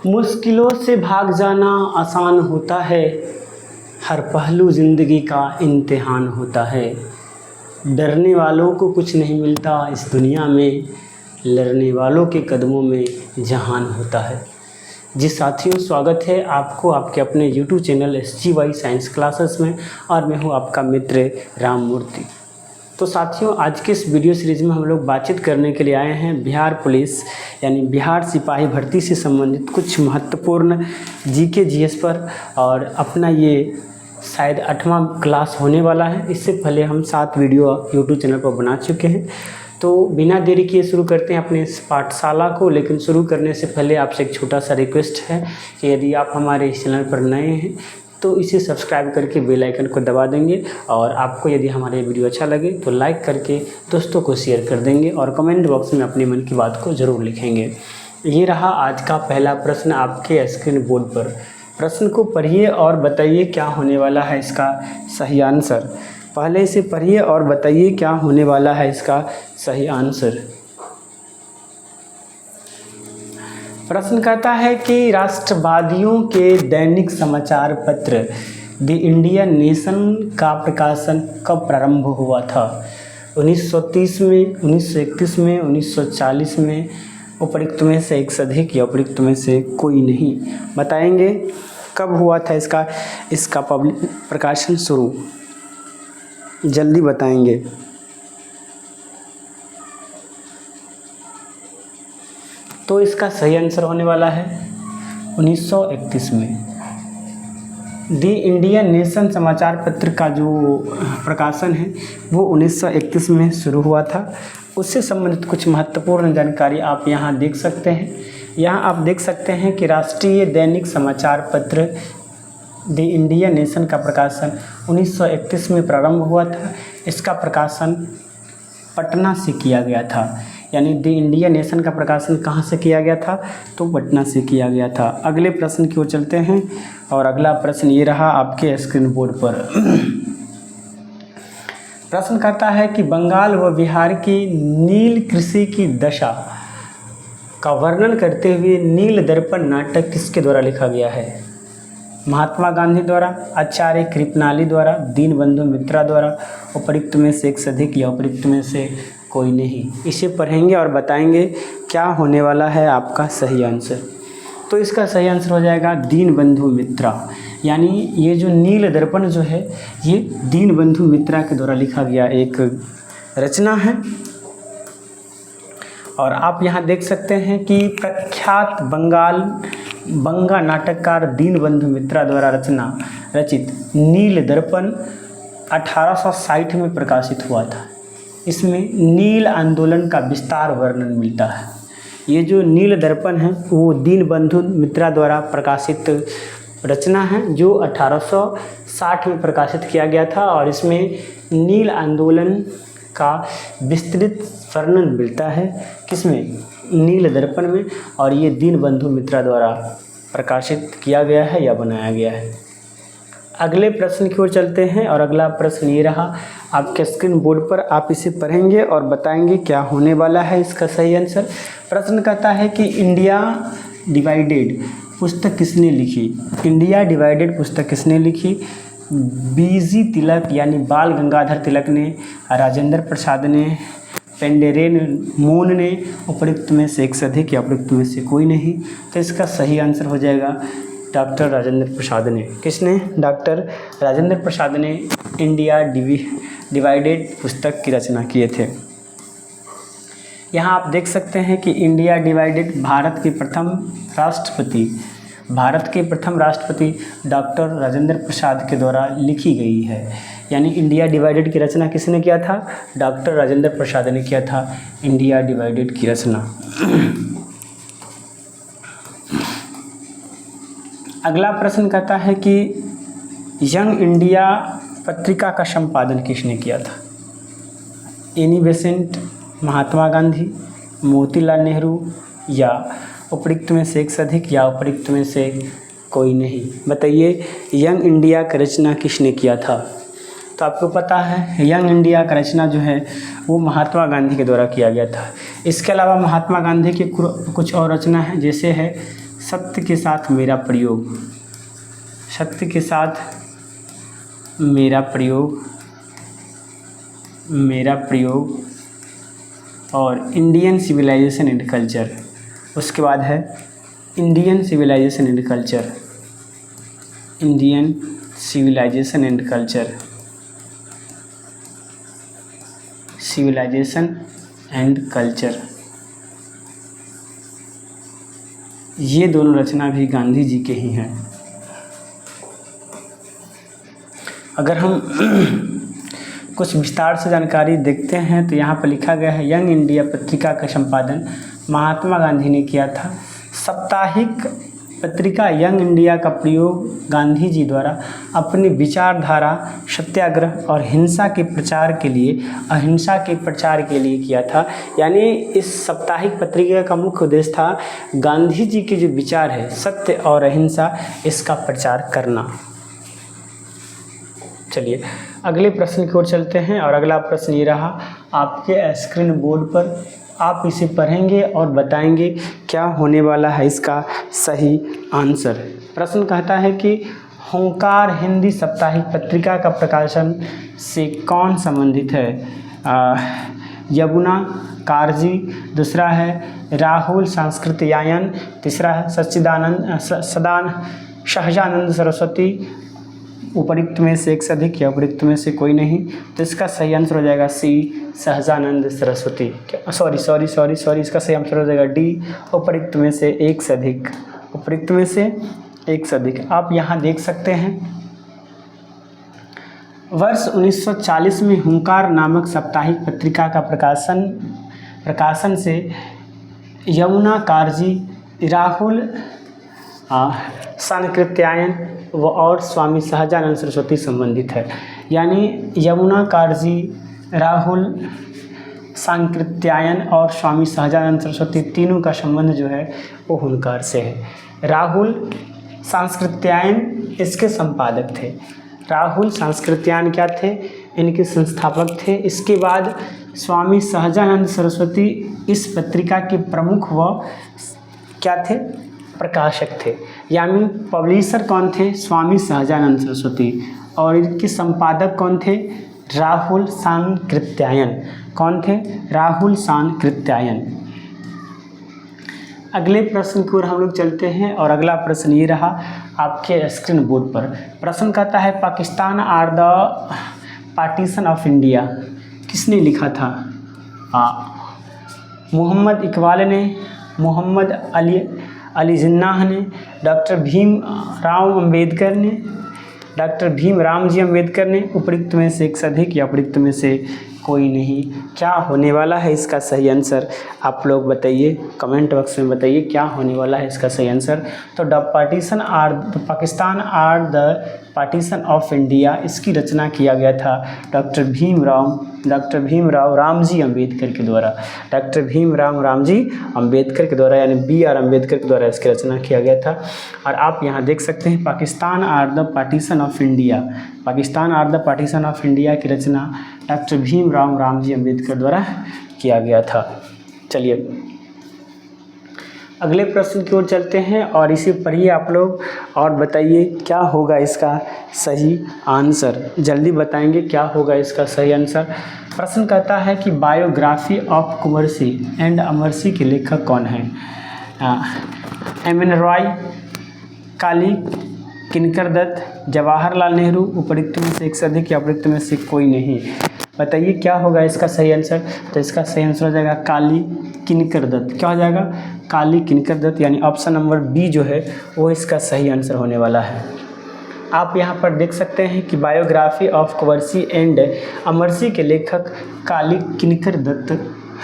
मुश्किलों से भाग जाना आसान होता है, हर पहलू ज़िंदगी का इम्तिहान होता है। डरने वालों को कुछ नहीं मिलता इस दुनिया में, लड़ने वालों के कदमों में जहान होता है। जी साथियों, स्वागत है आपको आपके अपने YouTube channel SGY science classes में, और मैं हूँ आपका मित्र राम मूर्ति। तो साथियों, आज के इस वीडियो सीरीज़ में हम लोग बातचीत करने के लिए आए हैं बिहार पुलिस यानी बिहार सिपाही भर्ती से संबंधित कुछ महत्वपूर्ण GK GS पर। और अपना ये शायद 8वां क्लास होने वाला है। इससे पहले हम 7 वीडियो YouTube चैनल पर बना चुके हैं। तो बिना देरी किए शुरू करते हैं अपने इस पाठशाला को। लेकिन शुरू करने से पहले आपसे एक छोटा सा रिक्वेस्ट है कि यदि आप हमारे इस चैनल पर नए हैं तो इसे सब्सक्राइब करके बेल आइकन को दबा देंगे, और आपको यदि हमारे वीडियो अच्छा लगे तो लाइक करके दोस्तों को शेयर कर देंगे, और कमेंट बॉक्स में अपने मन की बात को ज़रूर लिखेंगे। ये रहा आज का पहला प्रश्न आपके स्क्रीन बोर्ड पर। प्रश्न को पढ़िए और बताइए क्या होने वाला है इसका सही आंसर। पहले इसे पढ़िए और बताइए क्या होने वाला है इसका सही आंसर। प्रश्न कहता है कि राष्ट्रवादियों के दैनिक समाचार पत्र द इंडियन नेशन का प्रकाशन कब प्रारंभ हुआ था? 1930 में, 1931 में, 1940 में, उपरोक्त में से एक से अधिक या उपरोक्त में से कोई नहीं। बताएंगे कब हुआ था इसका पब्लिक प्रकाशन शुरू, जल्दी बताएंगे। तो इसका सही आंसर होने वाला है 1931 में। द इंडियन नेशन समाचार पत्र का जो प्रकाशन है वो 1931 में शुरू हुआ था। उससे संबंधित कुछ महत्वपूर्ण जानकारी आप यहाँ देख सकते हैं। यहाँ आप देख सकते हैं कि राष्ट्रीय दैनिक समाचार पत्र द इंडियन नेशन का प्रकाशन 1931 में प्रारंभ हुआ था। इसका प्रकाशन पटना से किया गया था। यानी द इंडियन नेशन का प्रकाशन कहाँ से किया गया था? तो पटना से किया गया था। अगले प्रश्न की ओर चलते हैं, और अगला प्रश्न ये रहा आपके स्क्रीन बोर्ड पर। प्रश्न कहता है कि बंगाल व बिहार की नील कृषि की दशा का वर्णन करते हुए नील दर्पण नाटक किसके द्वारा लिखा गया है? महात्मा गांधी द्वारा, आचार्य कृपलानी द्वारा, दीनबंधु मित्रा द्वारा, उपरोक्त में से एक से अधिक या उपरोक्त में से कोई नहीं। इसे पढ़ेंगे और बताएंगे क्या होने वाला है आपका सही आंसर। तो इसका सही आंसर हो जाएगा दीनबंधु मित्रा। यानी ये जो नील दर्पण जो है ये दीनबंधु मित्रा के द्वारा लिखा गया एक रचना है। और आप यहाँ देख सकते हैं कि प्रख्यात बंगा नाटककार दीनबंधु मित्रा द्वारा रचित नील दर्पण 1860 में प्रकाशित हुआ था। इसमें नील आंदोलन का विस्तार वर्णन मिलता है। ये जो नील दर्पण है वो दीनबंधु मित्रा द्वारा प्रकाशित रचना है जो 1860 में प्रकाशित किया गया था, और इसमें नील आंदोलन का विस्तृत वर्णन मिलता है। किसमें? नील दर्पण में। और ये दीनबंधु मित्रा द्वारा प्रकाशित किया गया है या बनाया गया है। अगले प्रश्न की ओर चलते हैं, और अगला प्रश्न ये रहा आपके स्क्रीन बोर्ड पर। आप इसे पढ़ेंगे और बताएंगे क्या होने वाला है इसका सही आंसर। प्रश्न कहता है कि इंडिया डिवाइडेड पुस्तक किसने लिखी? इंडिया डिवाइडेड पुस्तक किसने लिखी? BG तिलक यानी बाल गंगाधर तिलक ने, राजेंद्र प्रसाद ने, पेंडेरेन मोन ने, उपरोक्त में से एक से अधिक या उपरोक्त में से कोई नहीं। तो इसका सही आंसर हो जाएगा डॉक्टर राजेंद्र प्रसाद ने। किसने? डॉक्टर राजेंद्र प्रसाद ने इंडिया डिवाइडेड पुस्तक की रचना किए थे। यहाँ आप देख सकते हैं कि इंडिया डिवाइडेड भारत के प्रथम राष्ट्रपति डॉक्टर राजेंद्र प्रसाद के द्वारा लिखी गई है। यानी इंडिया डिवाइडेड की रचना किसने किया था? डॉक्टर राजेंद्र प्रसाद ने किया था इंडिया डिवाइडेड की रचना। अगला प्रश्न कहता है कि यंग इंडिया पत्रिका का संपादन किसने किया था? एनी बेसेंट, महात्मा गांधी, मोतीलाल नेहरू, या उपरोक्त में से एक से अधिक या उपरोक्त में से कोई नहीं। बताइए यंग इंडिया का रचना किसने किया था? तो आपको पता है यंग इंडिया का रचना जो है वो महात्मा गांधी के द्वारा किया गया था। इसके अलावा महात्मा गांधी की कुछ और रचना है, जैसे है सत्य के साथ मेरा प्रयोग, सत्य के साथ मेरा प्रयोग, मेरा प्रयोग और इंडियन सिविलाइजेशन एंड कल्चर। उसके बाद है Indian civilization and culture, Indian civilization and culture, civilization and culture. ये दोनों रचना भी गांधी जी के ही हैं। अगर हम कुछ विस्तार से जानकारी देखते हैं तो यहाँ पर लिखा गया है, यंग इंडिया पत्रिका का संपादन महात्मा गांधी ने किया था। साप्ताहिक पत्रिका यंग इंडिया का प्रयोग गांधी जी द्वारा अपनी विचारधारा, सत्याग्रह और हिंसा के प्रचार के लिए, अहिंसा के प्रचार के लिए किया था। यानी इस साप्ताहिक पत्रिका का मुख्य उद्देश्य था गांधी जी के जो विचार है, सत्य और अहिंसा, इसका प्रचार करना। चलिए अगले प्रश्न की ओर चलते हैं और अगला प्रश्न ये रहा आपके स्क्रीन बोर्ड पर। आप इसे पढ़ेंगे और बताएंगे क्या होने वाला है इसका सही आंसर। प्रश्न कहता है कि हुंकार हिंदी साप्ताहिक पत्रिका का प्रकाशन से कौन संबंधित है? यमुना कारजी, दूसरा है राहुल सांस्कृत्यायन, तीसरा है सहजानंद सरस्वती, उपयुक्त में से एक से अधिक या उपयुक्त में से कोई नहीं। तो इसका सही आंसर हो जाएगा सी, सहजानंद सरस्वती। सॉरी इसका सही आंसर हो जाएगा डी, उपयुक्त में से एक से अधिक, उपयुक्त में से एक से अधिक। आप यहाँ देख सकते हैं वर्ष 1940 में हुंकार नामक साप्ताहिक पत्रिका का प्रकाशन से यमुना कारजी, राहुल सांकृत्यायन व और स्वामी सहजानंद सरस्वती संबंधित है। यानी यमुना कारजी, राहुल सांकृत्यायन और स्वामी सहजानंद सरस्वती तीनों का संबंध जो है वो हुंकार से है। राहुल सांकृत्यायन इसके संपादक थे। राहुल सांकृत्यायन क्या थे? इनके संस्थापक थे। इसके बाद स्वामी सहजानंद सरस्वती इस पत्रिका के प्रमुख व क्या थे? प्रकाशक थे। यानी पब्लिशर कौन थे? स्वामी सहजानंद सरस्वती। और इनके संपादक कौन थे? राहुल सांकृत्यायन। कौन थे? राहुल सांकृत्यायन। अगले प्रश्न की ओर हम लोग चलते हैं और अगला प्रश्न ये रहा आपके स्क्रीन बोर्ड पर। प्रश्न कहता है Pakistan or the partition of India किसने लिखा था? मोहम्मद इकबाल ने, मोहम्मद अली जिन्नाह ने, डॉक्टर भीमराव अम्बेडकर ने, डॉक्टर भीमराव जी अम्बेडकर ने, उपयुक्त में से एक से अधिक या उपयुक्त में से कोई नहीं। क्या होने वाला है इसका सही आंसर? आप लोग बताइए, कमेंट बॉक्स में बताइए क्या होने वाला है इसका सही आंसर। तो Pakistan or the partition of India, इसकी रचना किया गया था डॉक्टर भीमराव रामजी अम्बेडकर के द्वारा। डॉक्टर भीमराव रामजी अम्बेडकर के द्वारा यानी BR अम्बेडकर के द्वारा इसकी रचना किया गया था। और आप यहाँ देख सकते हैं Pakistan or the partition of India, Pakistan or the partition of India की रचना डॉक्टर भीमराव रामजी अम्बेडकर द्वारा किया गया था। चलिए अगले प्रश्न की ओर चलते हैं और इसे पढ़िए आप लोग और बताइए क्या होगा इसका सही आंसर। जल्दी बताएंगे क्या होगा इसका सही आंसर। प्रश्न कहता है कि biography of Kunwarsi and Amarsi के लेखक कौन हैं? MN रॉय, काली किनकर दत्त, जवाहरलाल नेहरू, उपयुक्त में से एक से अधिक या उपयुक्त में से कोई नहीं। बताइए क्या होगा इसका सही आंसर। तो इसका सही आंसर हो जाएगा काली किनकर दत्त। क्या हो जाएगा? काली किनकर दत्त, यानी ऑप्शन नंबर बी जो है वो इसका सही आंसर होने वाला है। आप यहाँ पर देख सकते हैं कि biography of Kunwarsi and Amarsi के लेखक काली किनकर दत्त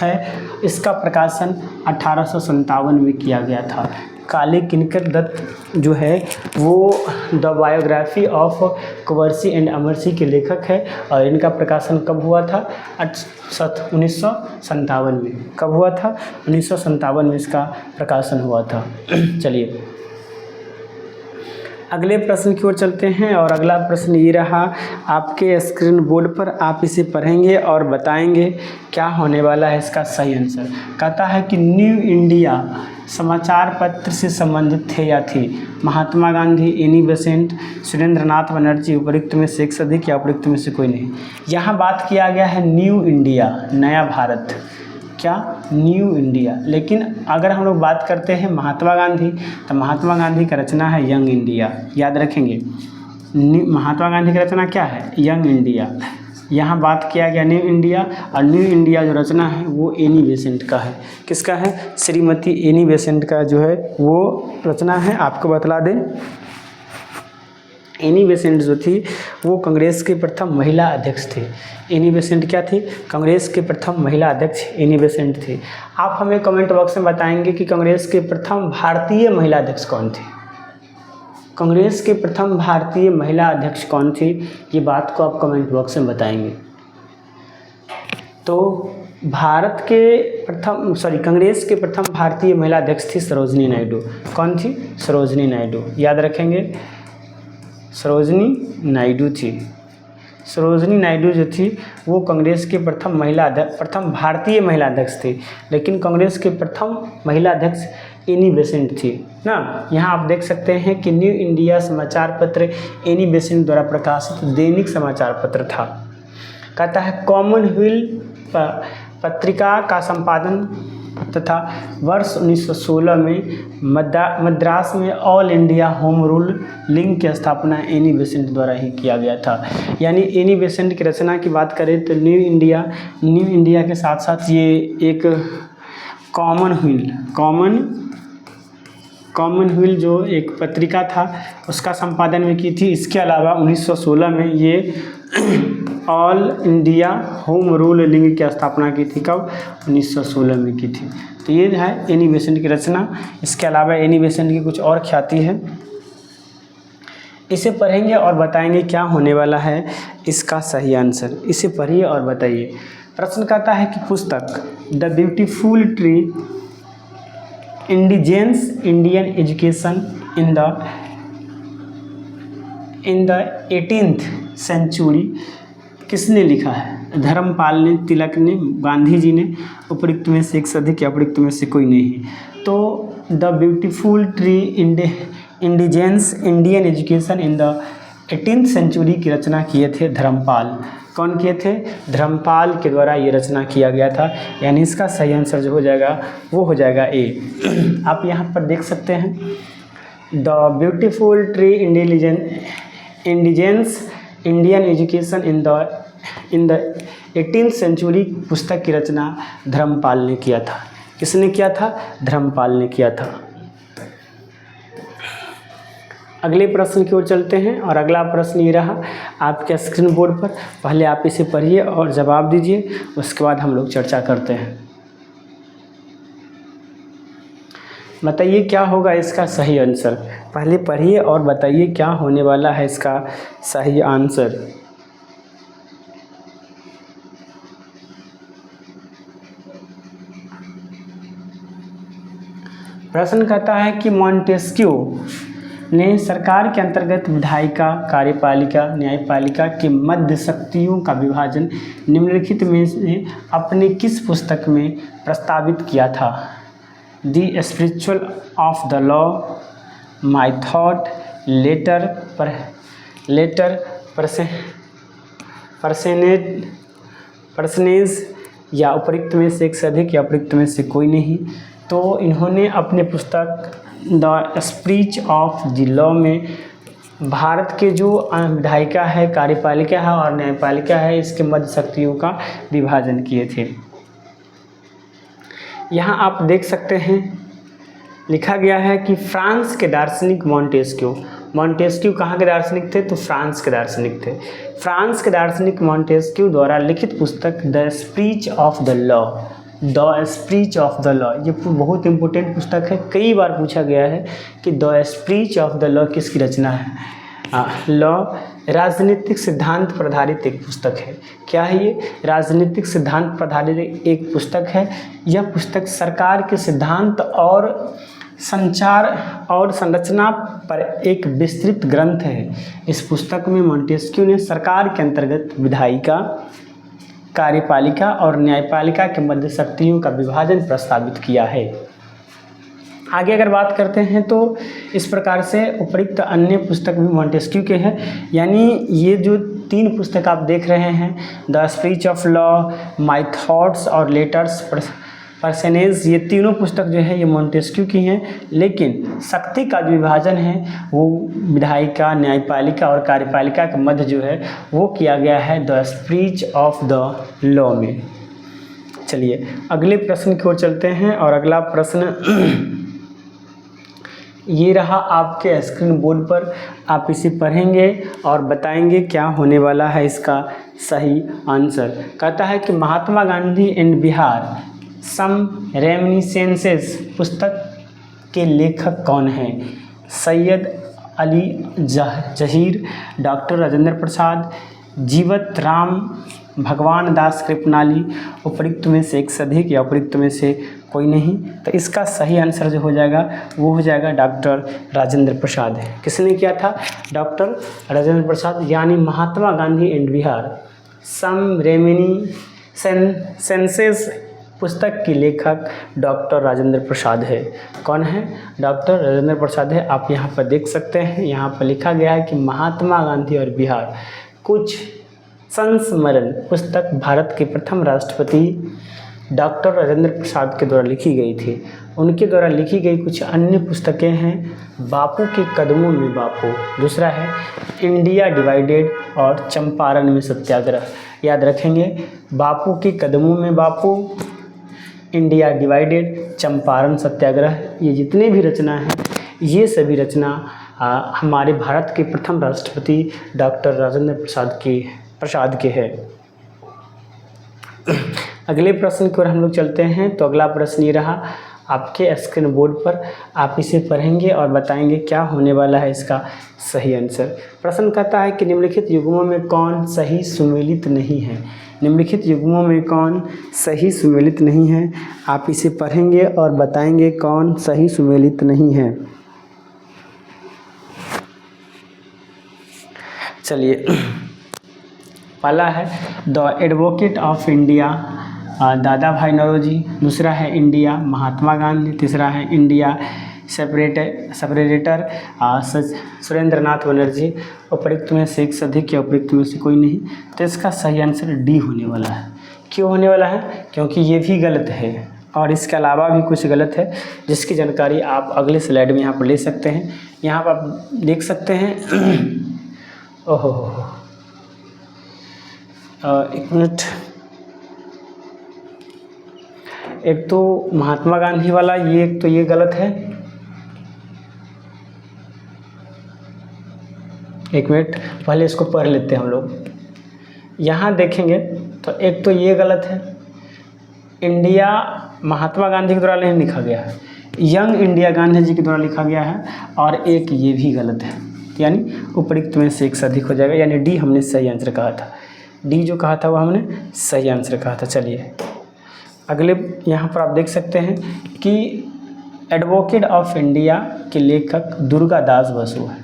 है। इसका प्रकाशन 1857 में किया गया था। काली किनकर दत्त जो है वो the biography of Kunwarsi and Amarsi के लेखक है और इनका प्रकाशन कब हुआ था? 1957 में। कब हुआ था? 1957 में इसका प्रकाशन हुआ था। चलिए अगले प्रश्न की ओर चलते हैं और अगला प्रश्न ये रहा आपके स्क्रीन बोर्ड पर, आप इसे पढ़ेंगे और बताएंगे क्या होने वाला है इसका सही आंसर। कहता है कि न्यू इंडिया समाचार पत्र से संबंधित थे या थी महात्मा गांधी, एनी बेसेंट, सुरेंद्र नाथ बनर्जी, उपयुक्त में से एक से अधिक या उपयुक्त में से कोई नहीं। यहाँ बात किया गया है न्यू इंडिया, नया भारत, क्या न्यू इंडिया। लेकिन अगर हम लोग बात करते हैं महात्मा गांधी, तो महात्मा गांधी का रचना है यंग इंडिया, याद रखेंगे। महात्मा गांधी की रचना क्या है, यंग इंडिया। यहाँ बात किया गया न्यू इंडिया, और न्यू इंडिया जो रचना है वो एनी बेसेंट का है। किसका है, श्रीमती एनी बेसेंट का जो है वो रचना है। आपको बतला दें, एनी बेसेंट जो थी वो कांग्रेस के प्रथम महिला अध्यक्ष थे। एनी बेसेंट क्या थी, कांग्रेस के प्रथम महिला अध्यक्ष एनी बेसेंट थी। आप हमें कमेंट बॉक्स में बताएंगे कि कांग्रेस के प्रथम भारतीय महिला अध्यक्ष कौन थे। कांग्रेस के प्रथम भारतीय महिला अध्यक्ष कौन थी, ये बात को आप कमेंट बॉक्स में बताएंगे। तो भारत के प्रथम कांग्रेस के प्रथम भारतीय महिला अध्यक्ष थी सरोजनी नायडू। कौन थी, सरोजनी नायडू, याद रखेंगे, सरोजनी नायडू थी। सरोजनी नायडू जो थी वो कांग्रेस के प्रथम भारतीय महिला अध्यक्ष थी, लेकिन कांग्रेस के प्रथम महिला अध्यक्ष एनी बेसेंट थी ना। यहाँ आप देख सकते हैं कि न्यू इंडिया समाचार पत्र एनी बेसेंट द्वारा प्रकाशित दैनिक समाचार पत्र था। कहता है कॉमनवेल्थ पत्रिका का संपादन तथा वर्ष 1916 में मद्रास में all India home rule league की स्थापना एनी बेसेंट द्वारा ही किया गया था। यानी एनी बेसेंट की रचना की बात करें तो न्यू इंडिया के साथ साथ ये एक कॉमनवेल्थ जो एक पत्रिका था उसका संपादन में की थी। इसके अलावा 1916 में ये all India home rule league की स्थापना की थी। कब, 1916 में की थी। तो ये है एनी बेसेंट की रचना। इसके अलावा एनी बेसेंट की कुछ और ख्याति है, इसे पढ़ेंगे और बताएंगे क्या होने वाला है इसका सही आंसर। इसे पढ़िए और बताइए। प्रश्न कहता है कि पुस्तक the beautiful tree indigenous Indian education in the 18th century किसने लिखा है। धर्मपाल ने, तिलक ने, गांधी जी ने, उपयुक्त में से एक से अधिक या उपयुक्त में से कोई नहीं। तो the beautiful tree indigenous Indian education in the 18th century की रचना किए थे धर्मपाल। कौन किए थे, धर्मपाल के द्वारा ये रचना किया गया था। यानी इसका सही आंसर जो हो जाएगा वो हो जाएगा ए। आप यहाँ पर देख सकते हैं the beautiful tree indigenous Indian education in the 18th century पुस्तक की रचना धर्मपाल ने किया था। किसने किया था, धर्मपाल ने किया था। अगले प्रश्न की ओर चलते हैं और अगला प्रश्न ये रहा आपके स्क्रीन बोर्ड पर। पहले आप इसे पढ़िए और जवाब दीजिए, उसके बाद हम लोग चर्चा करते हैं। बताइए क्या होगा इसका सही आंसर। पहले पढ़िए और बताइए क्या होने वाला है इसका सही आंसर। प्रश्न कहता है कि मॉन्टेस्क्यू ने सरकार के अंतर्गत विधायिका, कार्यपालिका, न्यायपालिका के मध्य शक्तियों का विभाजन निम्नलिखित में से अपने किस पुस्तक में प्रस्तावित किया था। The spiritual of the law, my thought, letter personage या उपयुक्त में से एक से अधिक या उपयुक्त में से कोई नहीं। तो इन्होंने अपने पुस्तक the speech of the law में भारत के जो विधायिका है, कार्यपालिका है और न्यायपालिका है, इसके मध्य शक्तियों का विभाजन किए थे। यहाँ आप देख सकते हैं लिखा गया है कि फ्रांस के दार्शनिक मॉन्टेस्क्यू कहाँ के दार्शनिक थे, तो फ्रांस के दार्शनिक थे। फ्रांस के दार्शनिक मॉन्टेस्क्यू द्वारा लिखित पुस्तक the speech of the law, the speech of the law, ये बहुत इंपॉर्टेंट पुस्तक है। कई बार पूछा गया है कि the speech of the law किसकी रचना है। लॉ राजनीतिक सिद्धांत पर आधारित एक पुस्तक है। क्या है ये, राजनीतिक सिद्धांत पर आधारित एक पुस्तक है। यह पुस्तक सरकार के सिद्धांत और संचार और संरचना पर एक विस्तृत ग्रंथ है। इस पुस्तक में मॉन्टेस्क्यू ने सरकार के अंतर्गत विधायिका, कार्यपालिका और न्यायपालिका के मध्य शक्तियों का विभाजन प्रस्तावित किया है। आगे अगर बात करते हैं तो इस प्रकार से उपयुक्त अन्य पुस्तक भी मॉन्टेस्क्यू के हैं। यानी ये जो 3 पुस्तक आप देख रहे हैं, the speech of law, my thoughts और लेटर्स पर्सनेज, ये तीनों पुस्तक जो है ये मॉन्टेस्क्यू की हैं। लेकिन शक्ति का जो विभाजन है वो विधायिका, न्यायपालिका और कार्यपालिका के मध्य जो है वो किया गया है the speech of the law में। चलिए अगले प्रश्न की ओर चलते हैं और अगला प्रश्न ये रहा आपके स्क्रीन बोर्ड पर। आप इसे पढ़ेंगे और बताएंगे क्या होने वाला है इसका सही आंसर। कहता है कि Mahatma Gandhi and Bihar some reminiscences पुस्तक के लेखक कौन हैं? सैयद अली जहीर, डॉक्टर राजेंद्र प्रसाद, जीवत राम भगवान दास कृपनाली, उपयुक्त में से एक से अधिक या उपयुक्त में से कोई नहीं। तो इसका सही आंसर जो हो जाएगा वो हो जाएगा डॉक्टर राजेंद्र प्रसाद है। किसने किया था? डॉक्टर राजेंद्र प्रसाद। यानी Mahatma Gandhi and Bihar some reminiscences पुस्तक की लेखक डॉक्टर राजेंद्र प्रसाद है। कौन है? डॉक्टर राजेंद्र प्रसाद है। आप यहाँ पर देख सकते हैं, यहाँ पर लिखा गया है कि महात्मा गांधी और बिहार कुछ संस्मरण पुस्तक भारत के प्रथम राष्ट्रपति डॉक्टर राजेंद्र प्रसाद के द्वारा लिखी गई थी। उनके द्वारा लिखी गई कुछ अन्य पुस्तकें हैं, बापू के कदमों में बापू, दूसरा है इंडिया डिवाइडेड और चंपारण में सत्याग्रह। याद रखेंगे, बापू के कदमों में बापू, इंडिया डिवाइडेड, चंपारण सत्याग्रह, ये जितने भी रचना हैं ये सभी रचना हमारे भारत के प्रथम राष्ट्रपति डॉक्टर राजेंद्र प्रसाद के है। अगले प्रश्न की ओर हम लोग चलते हैं। तो अगला प्रश्न ये रहा आपके स्क्रीन बोर्ड पर। आप इसे पढ़ेंगे और बताएंगे क्या होने वाला है इसका सही आंसर। प्रश्न कहता है कि निम्नलिखित युग्मों में कौन सही सुमेलित नहीं है? निम्नलिखित युग्मों में कौन सही सुमेलित नहीं है? आप इसे पढ़ेंगे और बताएंगे कौन सही सुमेलित नहीं है। चलिए, पहला है द एडवोकेट ऑफ इंडिया दादा भाई नौरोजी, दूसरा है इंडिया महात्मा गांधी, तीसरा है इंडिया सेपरेटर सुरेंद्र नाथ बनर्जी। उपयुक्त में से एक से अधिक या उपयुक्त में से कोई नहीं। तो इसका सही आंसर डी होने वाला है। क्यों होने वाला है? क्योंकि ये भी गलत है और इसके अलावा भी कुछ गलत है, जिसकी जानकारी आप अगले स्लाइड में यहाँ पर ले सकते हैं। यहाँ पर आप देख सकते हैं ओहो एक मिनट, एक तो महात्मा गांधी वाला ये, एक तो ये गलत है। एक मिनट, पहले इसको पढ़ लेते हैं हम लोग। यहाँ देखेंगे तो एक तो ये गलत है, इंडिया महात्मा गांधी के द्वारा नहीं लिखा गया है, यंग इंडिया गांधी जी के द्वारा लिखा गया है, और एक ये भी गलत है। यानी उपयुक्त में से एक से अधिक हो जाएगा। यानी डी हमने सही आंसर कहा था। डी जो कहा था वो हमने सही आंसर कहा था। चलिए अगले यहाँ पर आप देख सकते हैं कि एडवोकेट ऑफ इंडिया के लेखक दुर्गा दास बसु है।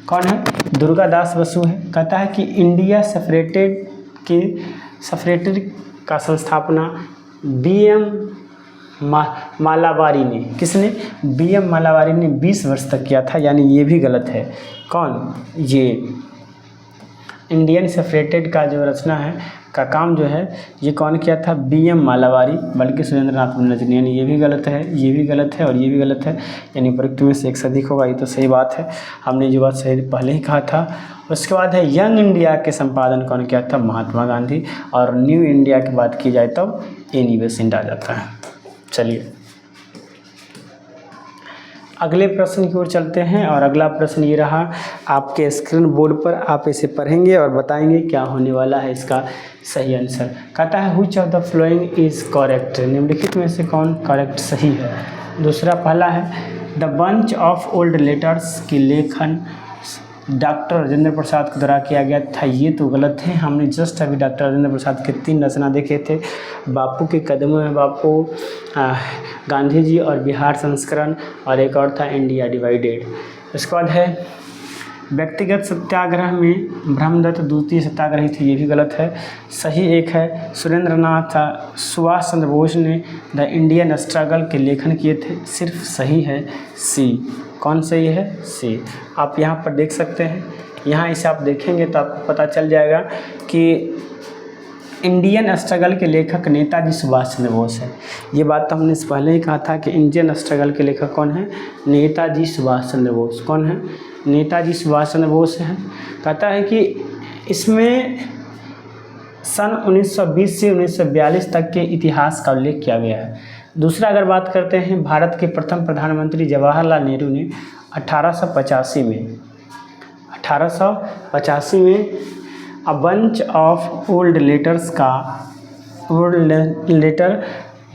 कौन है? दुर्गा दास बसु है। कहता है कि इंडिया सेपरेटेड का संस्थापना BM मालाबारी ने, किसने? BM मालाबारी ने 20 वर्ष तक किया था। यानी ये भी गलत है। कौन? ये इंडियन सेपरेटेड का जो रचना है का काम जो है ये कौन किया था? BM मालाबारी, बल्कि सुरेंद्र नाथ बनर्जी ने। यानी ये भी गलत है, ये भी गलत है और ये भी गलत है। यानी उपयुक्त में से एक से अधिक होगा। ये तो सही बात है, हमने जो बात सही पहले ही कहा था। उसके बाद है यंग इंडिया के संपादन कौन किया था? महात्मा गांधी। और न्यू इंडिया की बात की जाए तब एनी बेसेंट आ जाता है। चलिए अगले प्रश्न की ओर चलते हैं और अगला प्रश्न ये रहा आपके स्क्रीन बोर्ड पर। आप इसे पढ़ेंगे और बताएंगे क्या होने वाला है इसका सही आंसर। कहता है which of the following is correct? निम्नलिखित में से कौन करेक्ट सही है? दूसरा, पहला है the bunch of old letters की लेखन डॉक्टर राजेंद्र प्रसाद के द्वारा किया गया था। ये तो गलत है। हमने जस्ट अभी डॉक्टर राजेंद्र प्रसाद के 3 रचना देखे थे। बापू के कदमों में बापू, गांधी जी और बिहार संस्करण, और एक और था इंडिया डिवाइडेड। उसके बाद है व्यक्तिगत सत्याग्रह में ब्रह्मदत्त द्वितीय सत्याग्रही थे। ये भी गलत है। सही एक है सुरेंद्रनाथ सुभाष चंद्र बोस ने द इंडियन स्ट्रगल के लेखन किए थे। सिर्फ सही है सी। कौन सही है? सी। आप यहाँ पर देख सकते हैं। यहाँ इसे आप देखेंगे तो आपको पता चल जाएगा कि इंडियन स्ट्रगल के लेखक नेताजी सुभाष चंद्र बोस है। ये बात तो हमने इस पहले ही कहा था कि इंडियन स्ट्रगल के लेखक कौन है? नेताजी सुभाष चंद्र बोस। कौन है? नेताजी सुभाष चंद्र बोस है। कहता है कि इसमें सन 1920 से 1942 तक के इतिहास का उल्लेख किया गया है। दूसरा अगर बात करते हैं, भारत के प्रथम प्रधानमंत्री जवाहरलाल नेहरू ने 1885 में अ बंच ऑफ ओल्ड लेटर्स का ओल्ड लेटर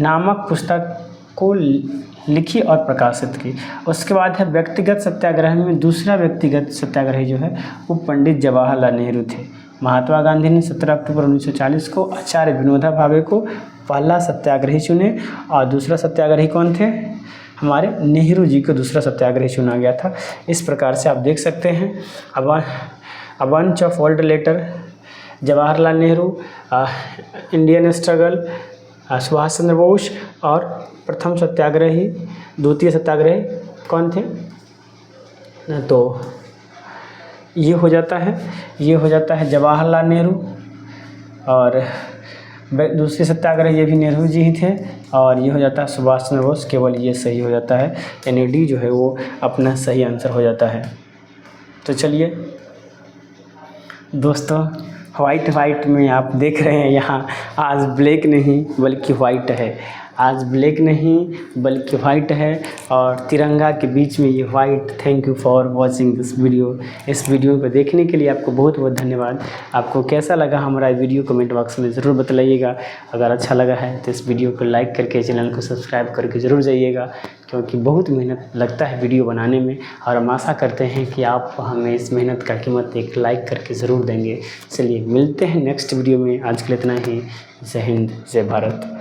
नामक पुस्तक को लिखी और प्रकाशित की। उसके बाद है व्यक्तिगत सत्याग्रह में दूसरा व्यक्तिगत सत्याग्रही जो है वो पंडित जवाहरलाल नेहरू थे। महात्मा गांधी ने 17 अक्टूबर 1940 को आचार्य विनोबा भावे को पहला सत्याग्रही चुने, और दूसरा सत्याग्रही कौन थे? हमारे नेहरू जी को दूसरा सत्याग्रही चुना गया था। इस प्रकार से आप देख सकते हैं a bunch of old letter, Jawaharlal Nehru, Indian struggle, Subhash Chandra Bose, और प्रथम सत्याग्रही द्वितीय सत्याग्रही कौन थे? तो ये हो जाता है जवाहरलाल नेहरू, और दूसरे सत्याग्रही ये भी नेहरू जी ही थे, और ये हो जाता है सुभाष चंद्र बोस। केवल ये सही हो जाता है, यानी डी जो है वो अपना सही आंसर हो जाता है। तो चलिए दोस्तों, वाइट में आप देख रहे हैं यहाँ आज ब्लैक नहीं बल्कि वाइट है। आज ब्लैक नहीं बल्कि वाइट है, और तिरंगा के बीच में ये white. Thank you for watching this video. इस वीडियो को देखने के लिए आपको बहुत बहुत धन्यवाद। आपको कैसा लगा हमारा वीडियो कमेंट बॉक्स में ज़रूर बताइएगा। अगर अच्छा लगा है तो इस वीडियो को लाइक करके चैनल को सब्सक्राइब करके ज़रूर जाइएगा, क्योंकि बहुत मेहनत लगता है वीडियो बनाने में, और हम आशा करते हैं कि आप हमें इस मेहनत का कीमत एक लाइक करके ज़रूर देंगे। चलिए मिलते हैं नेक्स्ट वीडियो में। आज के लिए इतना ही। जय हिंद, जय भारत।